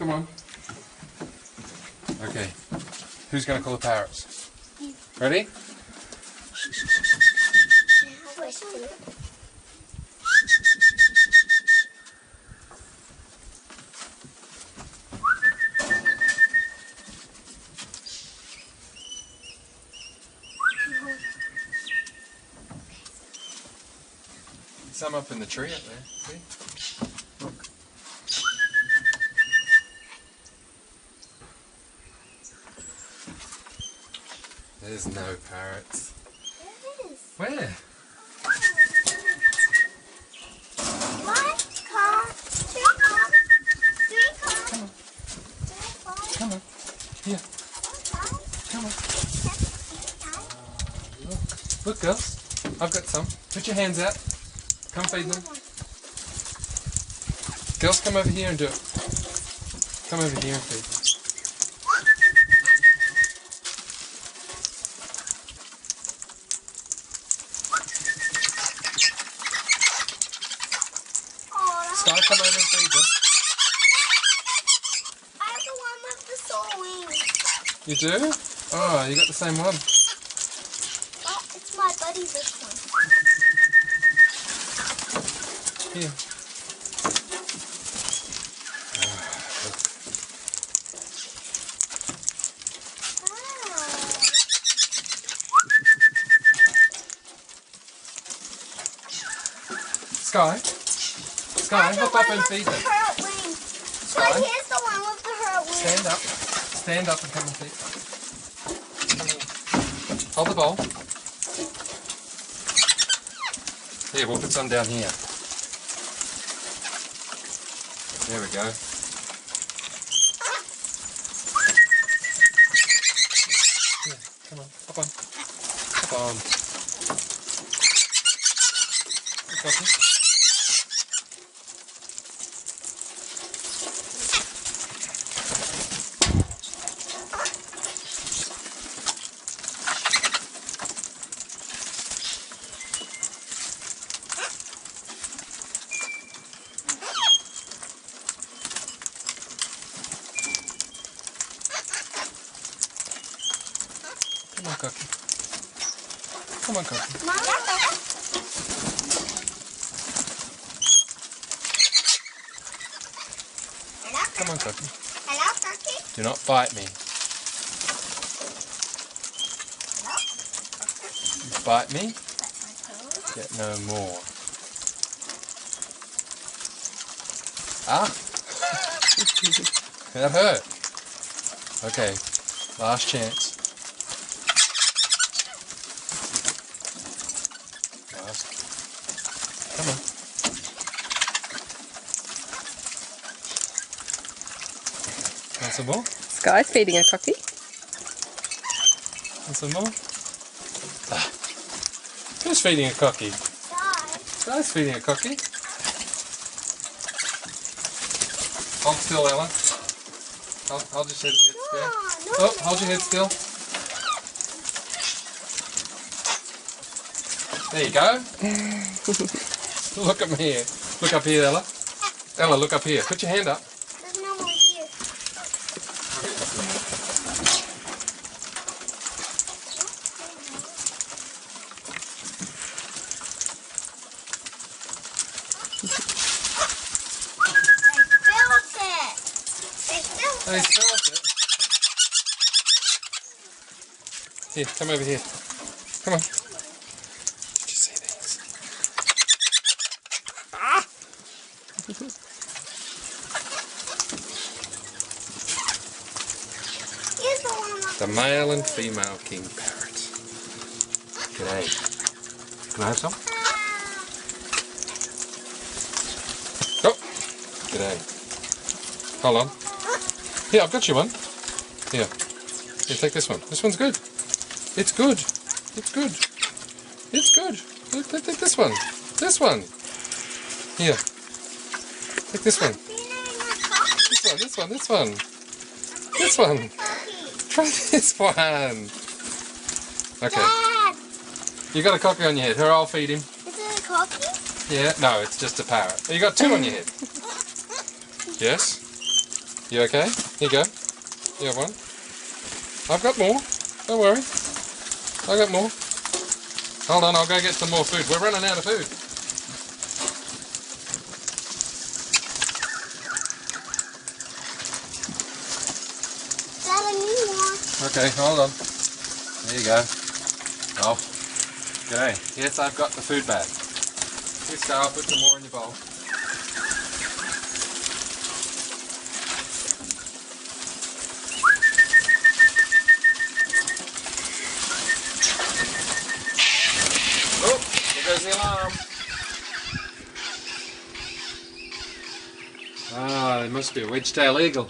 Come on. Okay. Who's going to call the parrots? Ready? Some up in the tree up there. See? Look. There's no parrots. There is. Where? One car, three cars, three cars, Come on. Here. Come on. Look, girls. I've got some. Put your hands out. Come feed them. Girls, come over here and do it. Come over here and feed them. Sky, come over and feed them. I have the one with the soul wings. You do? Oh, you got the same one. Oh, it's my buddy, this one. Here. Sky, hop up and feed them. Hurt wings. Sky, But here's the one with the hurt wings. stand up. Stand up and come and feed them. Hold the bowl. Here, we'll put some down here. There we go. Here, come on, hop on. Hop on. Got it? Come on, Cookie. Come on, Cookie. Mama. Come on, Cookie. Hello, Cookie. Do not bite me. You bite me, get no more. Ah! That hurt. Okay, last chance. Last. Come on. Want some more? Sky's feeding a cocky. Want some more? Ah. Who's feeding a cocky? Sky's feeding a cocky. Hold still, Ella. Hold your head still. Oh, hold your head still. There you go. Look at me here. Look up here, Ella. Ella, look up here. Put your hand up. There's no more here. They smelled it. Here, come over here. Come on. Did you see these? Ah! Here's the one with The male and female king parrot. G'day. Can I have some? Oh! G'day. Hold on. Here, I've got you one. Here. Here, take this one. This one's good. It's good. It's good. It's good. Take this one. This one. Here. Take this one. This one. This one. This one. Try this one. Okay. Dad, You got a cocky on your head. Here, I'll feed him. is it a cookie? Yeah. No, it's just a parrot. You got two on your head. Yes. You okay? Here you go. You have one. I've got more. Don't worry. I got more. Hold on, I'll go get some more food. We're running out of food. Dad, I need more. Okay, hold on. There you go. Oh, g'day. Yes, I've got the food bag. Here, Star, I'll put some more in your bowl. Oh, there goes the alarm. Ah, there must be a wedge-tail eagle.